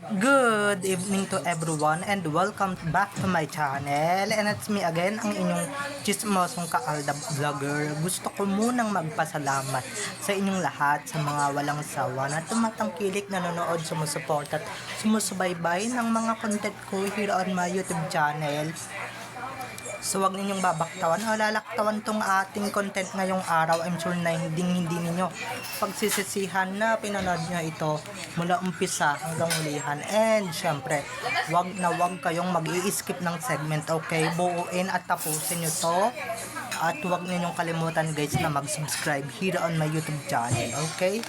Good evening to everyone and welcome back to my channel, and it's me again, ang inyong chismosong kaaldab vlogger. Gusto ko munang magpasalamat sa inyong lahat, sa mga walang sawa na tumatangkilik, nanonood, sumusuport at sumusubaybay ng mga content ko here on my YouTube channel. So wag ninyong babaktawan o lalaktawan tong ating content ngayong araw. I'm sure na hindi ninyo pagsisisihan na pinanood nyo ito mula umpisa hanggang hulihan. And syempre, wag na wag kayong mag-i-skip ng segment, okay? Buuin at tapusin nyo to. At wag ninyong kalimutan guys na mag-subscribe here on my YouTube channel, okay?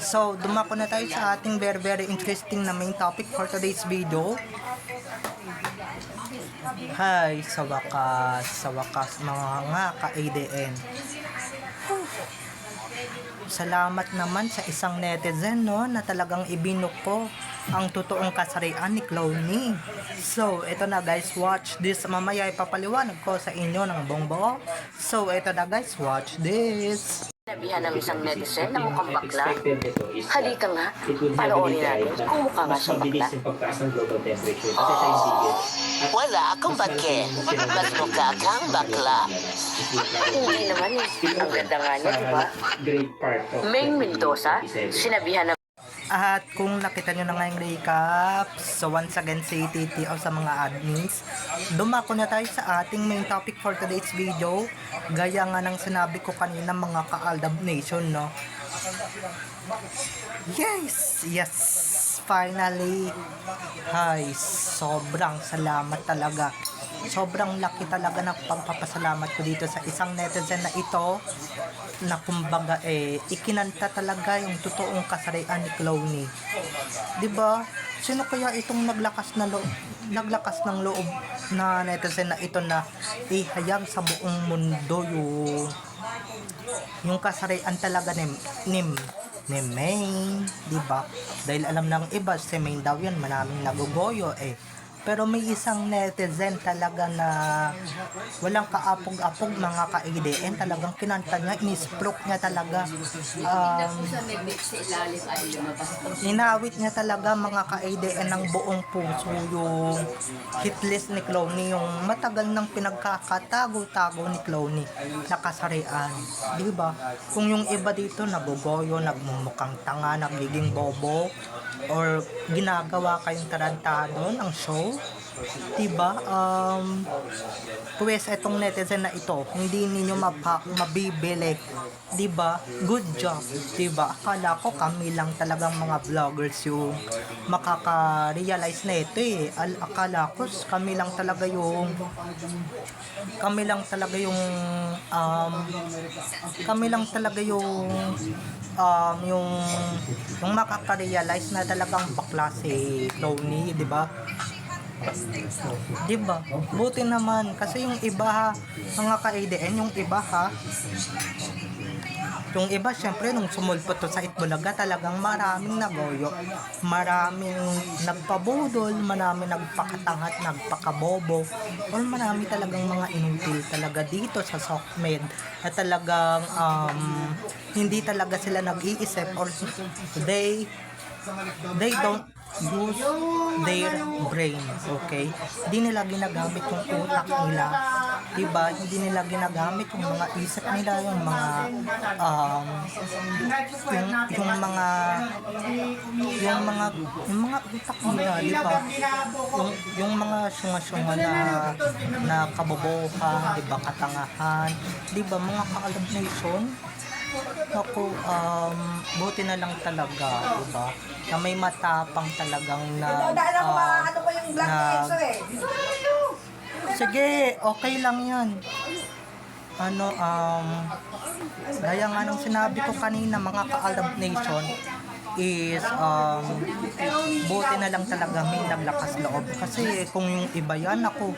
So dumako na tayo sa ating very interesting na main topic for today's video. Hi, sa wakas mga nga ka-ADN. Salamat naman sa isang netizen, no, na talagang ibinok ko ang totoong kasarian ni Clowny. So, ito na guys, watch this. Mamaya ipapaliwanag ko sa inyo ng buong. So, ito na guys, watch this. Sinabihan ng isang netizen na mukhang bakla. Halika nga, panoorin natin kung mukha nga siyang bakla. Wala akong bakit. Mas mukha kang bakla. Hindi naman eh. Ang ganda nga niya, di ba? Maine Mendoza, sinabihan ng At kung nakita nyo na nga yung recap, so once again say TTO sa mga admins, dumako na tayo sa ating main topic for today's video. Gaya nga ng sinabi ko kanina mga ka-Aldab Nation, no? Yes, finally. Hi, sobrang salamat talaga. Sobrang laki talaga ng pagpapasalamat ko dito sa isang netizen na ito, na kumbaga ikinanta talaga yung totoong kasarian ni Clowny. 'Di ba? Sino kaya itong naglakas ng loob na netizen na ito na ihayag sa buong mundo yung kasarian talaga ni Maine, 'di ba? Dahil alam ng iba si Maine daw 'yan, maraming nagugoyo Pero may isang netizen talaga na walang kaapog-apog mga ka-ADN, talagang kinanta niya, inisproke niya talaga. Inawit niya talaga mga ka-ADN ng buong puso yung hitlist ni Clowny, yung matagal nang pinagkakatago-tago ni Clowny na kasarian. Diba? Kung yung iba dito nagugoyo, nagmumukhang tanga, nagiging bobo, or ginagawa kayong tarantado ng show, diba? Pues etong netizen na ito, hindi ninyo mabibili, diba? Good job, diba? Akala ko kami lang talagang mga vloggers yung makaka-realize na ito Akala ko kami lang talaga yung yung makaka-realize na talagang bakla si Clowny, di ba? Diba? Buti naman kasi yung iba mga ka-ADN, yung iba syempre nung sumulpot to sa Itbulaga, talagang maraming nagoyo, maraming nagpabudol, maraming nagpakatangat, nagpakabobo, or marami talagang mga inutil talaga dito sa SOCMED na talagang hindi talaga sila nag-iisip, or they don't use their brain, okay? Hindi nila ginagamit yung utak nila, diba? Hindi nila ginagamit yung mga isip nila, yung mga utak nila, diba? Yung mga syunga-syunga na kabobohan, diba? Katangahan, diba? Mga ka-Aldab Nation. Ako, buti na lang talaga, diba? Na may matapang talagang sige, okay lang yan. Gaya nga nung sinabi ko kanina mga ka-Aldab Nation, is buti na lang talaga may naglakas loob, kasi kung yung iba yan, ako,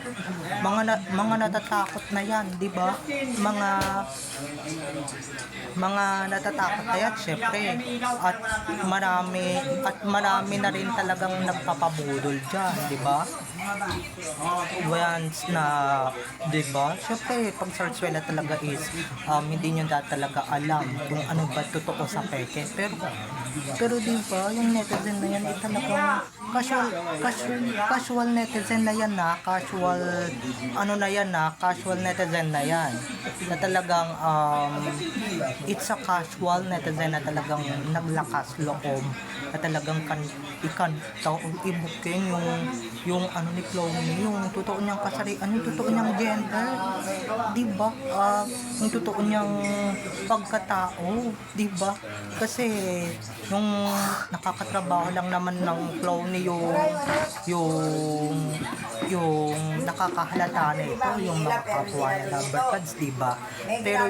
mga natatakot na yan, di ba? Mga natatakot na yan, syempre, at marami na rin talagang nagpapabudol dyan, di ba? Once na, di ba? Syempre, pag sarsuela talaga is hindi nyo talaga alam kung ano ba totoo sa peke, pero Pero di ba, yung netizen na yan ay talagang casual netizen na yan na, casual netizen na yan. Na talagang, it's a casual netizen na talagang naglakas loob, na talagang ikanta o ibuking yung ano ni Chloe, yung totoo niyang kasarian, yung totoo niyang gender, di ba? Yung totoo niyang pagkatao, di ba? Kasi yung nakakatrabaho lang naman ng Chloe yung nakakahalata nito, yung mga kapwa na loverpads, di ba? Pero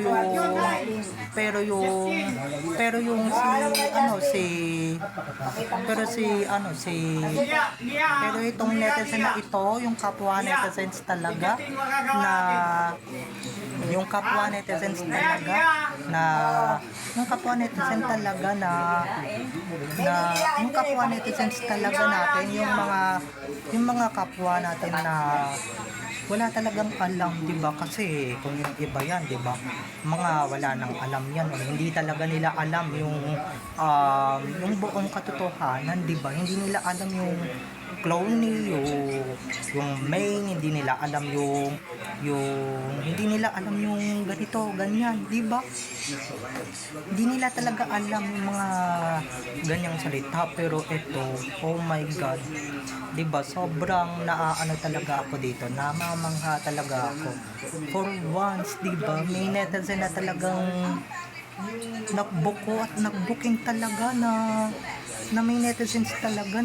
itong netizen na ito, yung kapwa netizens talaga na yung kapwa netizens talaga natin, yung mga kapwa natin na wala talagang alam, di ba? Kasi kung yung iba yan, di ba? Mga wala nang alam yan, hindi talaga nila alam yung buong katotohanan, di ba? Hindi nila alam yung Clowny, yung main, hindi nila alam yung ganito, ganyan, di ba? Hindi nila talaga alam yung mga ganyang salita, pero ito, oh my god, di ba? Sobrang naaano talaga ako dito, namamangha talaga ako. For once, di ba? May netizen na talagang nagbuko at nagbuking talaga na may netizens talaga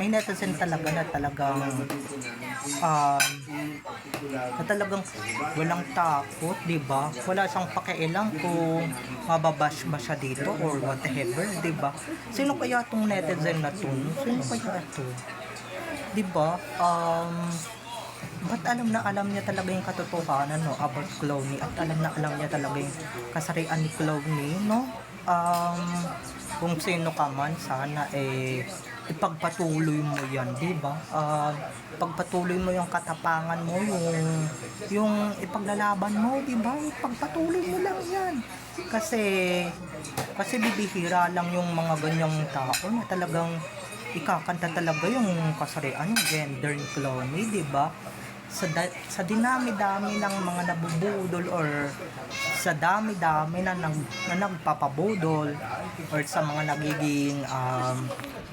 may netizen talaga na talagang walang takot, di ba? Wala siyang pakialam kung mababash ba siya dito or whatever, di ba? Sino kaya tong netizen na to? Sino kaya ito? Di ba? Ba't alam niya talaga yung katotohanan, no, about Clowny, at alam niya talaga yung kasarian ni Clowny, no? Kung sino ka man, sana ipagpatuloy mo yan, di ba? Pagpatuloy mo yung katapangan mo, yung ipaglalaban mo, di ba? Ipagpatuloy mo lang yan. Kasi bibihira lang yung mga ganyang tao na talagang ikakanta talaga yung kasarian, yung gender ni Clowny, di ba? Sa dinami-dami ng mga nabubudol or sa dami-dami na nagpapabudol or sa mga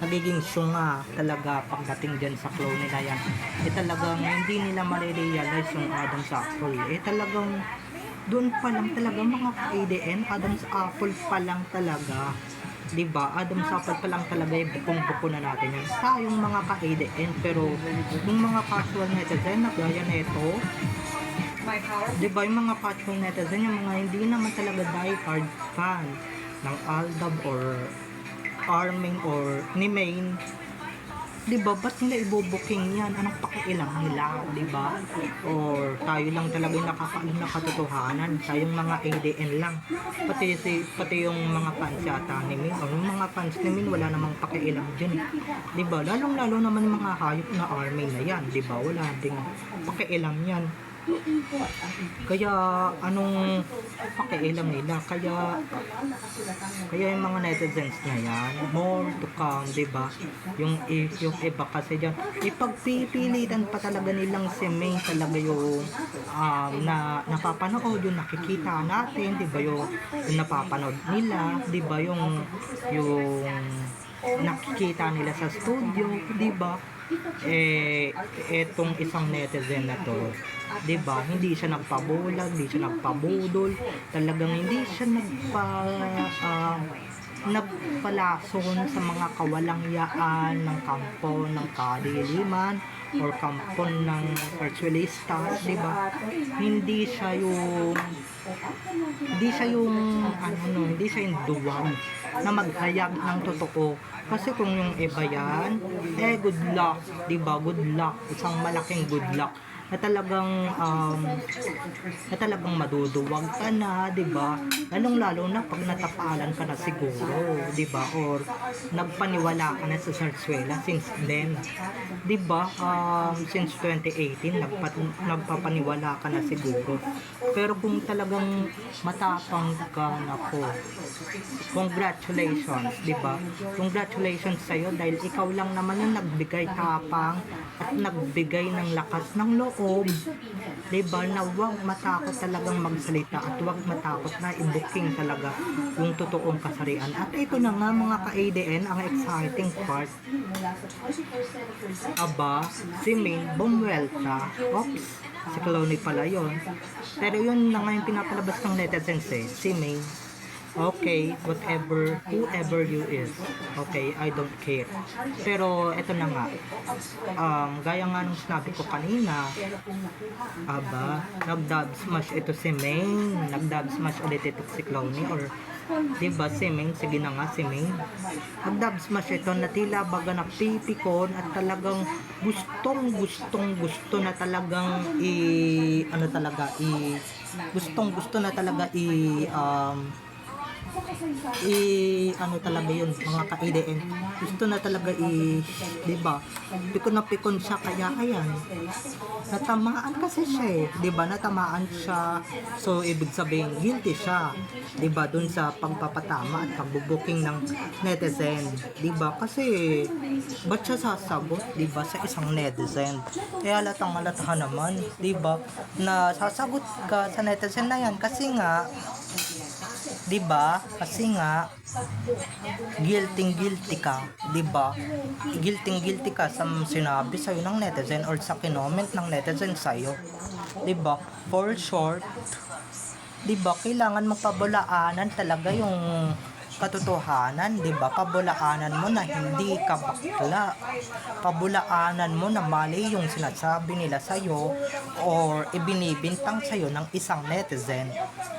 nagiging syunga talaga pagdating dyan sa Clowny na yan, talagang hindi nila marirealize yung Adam's Apple. Talagang doon pa lang talaga mga ADN, Adam's Apple pa lang talaga. Diba? Adam's Apple pa lang talaga yung bukong-buko na natin yan. Tayong mga ka-ADN, pero yung mga casual netizen na gaya nito, diba, yung mga casual netizen, yung mga hindi naman talaga die-hard fan ng Aldab or Arming or ni Main, diba, ba't nila ibubuking yan? Anong pakialam nila, diba? Or tayo lang talaga yung nakakaalam na katotohanan, tayong mga ADN lang, pati yung mga fans yata ni Min, o yung mga fans ni Min, wala namang pakialam dyan, diba? Lalong-lalo naman yung mga hayop na army na yan, diba? Wala ding pakialam yan. Kaya anong pakialam nila? Kaya yung mga netizens na yan, more to come, diba? Yung iba kasi dyan, ipagpipilitan pa talaga nilang si May talaga yung na napapanood, yung nakikita natin, diba? Yung napapanood nila, diba? Yung nakikita nila sa studio, diba? Etong isang netizen na to, diba, hindi siya nagpabulag, hindi siya nagpabudol, talagang hindi siya nagpalason sa mga kawalangyaan ng kampo ng kadiliman or kampo ng virtualista, diba? Hindi siya yung duwag na maghayag ng totoo. Kasi kung yung iba yan, good luck, diba? Good luck, isang malaking good luck na talagang maduduwag ka na, 'di ba? Lalong-lalo na pag natapalan ka na siguro, 'di ba? Or nagpaniwala ka na sa sarsuela since then, 'di ba? Since 2018 nagpapaniwala ka na siguro. Pero kung talagang matapang ka, nako, congratulations, 'di ba? Congratulations sa iyo dahil ikaw lang naman yung nagbigay tapang at nagbigay ng lakas ng loob, 'di ba? Na huwag matakot talagang magsalita at huwag matakot na i-booking talaga yung totoong kasarian. At ito na nga mga ka-ADN, ang exciting part. Aba, si Maine bumuelta. Oops, si Clooney pala yun. Pero yun na nga yung pinapalabas ng netizens eh, si Maine. Okay, whoever you is, okay, I don't care. Pero eto na nga, gaya nga nung sinabi ko kanina, aba, nag-dub smash ito si Maine, nag-dub smash ulit ito si Clooney, or diba si Maine, sige na nga si Maine, nag-dub smash ito na tila baga napipikon at talagang gusto na talagang gusto na talaga ano talaga yun mga ka-ADN, gusto na talaga diba, pikon na pikon siya, kaya ayan, natamaan kasi siya diba, natamaan siya, so ibig sabihin guilty siya, diba, dun sa pagpapatama at pagbubuking ng netizen, diba, kasi ba't siya sasagot, diba, sa isang netizen, kaya halatang-halata naman, diba, na sasagot ka sa netizen na yan, kasi nga, diba? Kasi nga guilty ka, diba? Guilty ka sa sinabi sa'yo ng netizen or sa kinoment ng netizen sa'yo, diba? For short, diba? Kailangan mapabulaanan talaga yung katotohanan, diba? Pabulaanan mo na hindi ka bakla, pabulaanan mo na mali yung sinasabi nila sa'yo or ibinibintang sa'yo ng isang netizen,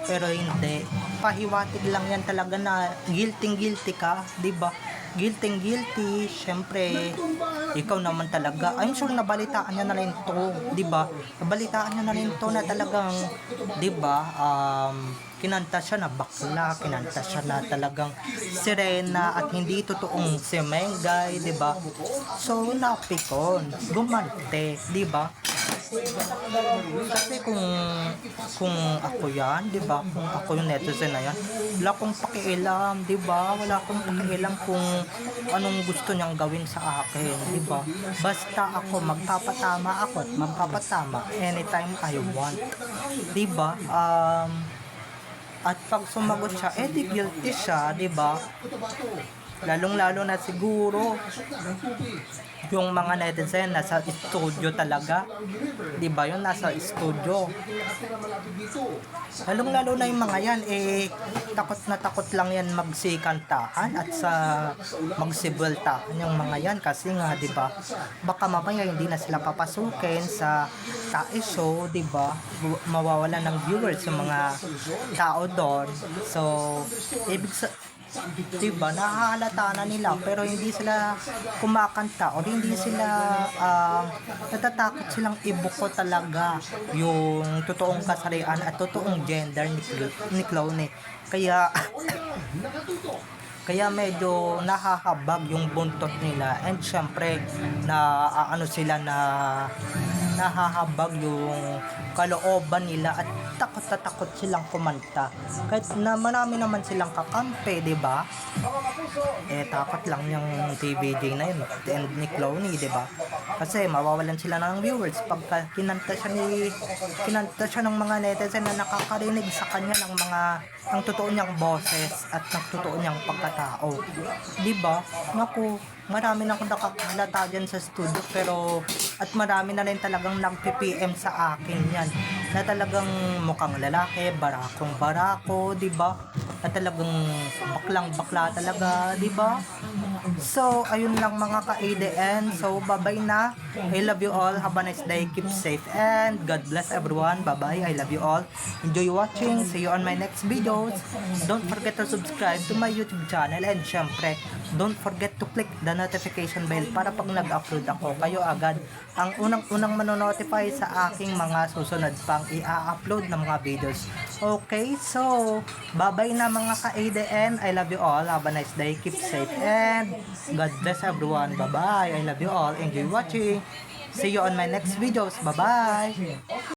pero hindi, pahiwatig lang yan talaga na guilty ka, diba? Guilty, syempre ikaw naman talaga, I'm sure nabalitaan niya na rin to, diba? Nabalitaan niya na rin to na talagang, diba, kinanta siya na bakla, kinanta siya na talagang sirena at hindi totoong si Mengay, diba? So napikon, gumante, diba? Kasi kung ako yan, di ba? Kung ako yung netizen na yan, wala akong pakialam, di ba? Wala akong pakialam kung anong gusto niyang gawin sa akin, di ba? Basta ako magpapatama ako at magpapatama anytime I want, di ba? At pag sumagot siya, di guilty siya, di ba? Lalong-lalo na siguro yung mga netizen nasa studio talaga, di ba, yun nasa studio, lalong-lalo na yung mga yan takot lang yan magsikantahan at sa magsibultahan yung mga yan, kasi nga, di ba, baka mamaya hindi na sila papasukin sa tae show, di ba, mawawalan ng viewers yung mga tao doon, so ibig diba, nahahalata na nila pero hindi sila kumakanta o hindi sila natatakot silang ibuko talaga yung totoong kasarian at totoong gender ni Clooney. Kaya medyo nahahabag yung buntot nila, and syempre na sila na nahahabag yung kalooban nila at takot silang kumanta kahit na marami naman silang kakampi, di ba? Takot lang yung TVJ na yun and ni Clooney, di ba? Kasi mawawalan sila ng viewers pagka kinanta siya ng mga netizen na nakakarinig sa kanya ng totoo niyang boses at ng totoo niyang pagkatao, di ba? Naku, marami na akong nakakahalata dyan sa studio, pero at marami na rin talagang nag-PPM sa akin yan na talagang mukhang lalaki, barako, di ba? Na talagang baklang-bakla talaga, di ba? So, ayun lang mga ka-ADN. So, bye-bye na. I love you all. Have a nice day. Keep safe and God bless everyone. Bye-bye. I love you all. Enjoy watching. See you on my next videos. Don't forget to subscribe to my YouTube channel, and syempre, don't forget to click the notification bell para pag nag-upload ako, kayo agad ang unang-unang manonotify sa aking mga susunod pang i-upload na mga videos. Okay, so bye-bye na mga ka-ADN. I love you all. Have a nice day. Keep safe and God bless everyone. Bye-bye. I love you all. Enjoy watching. See you on my next videos. Bye-bye.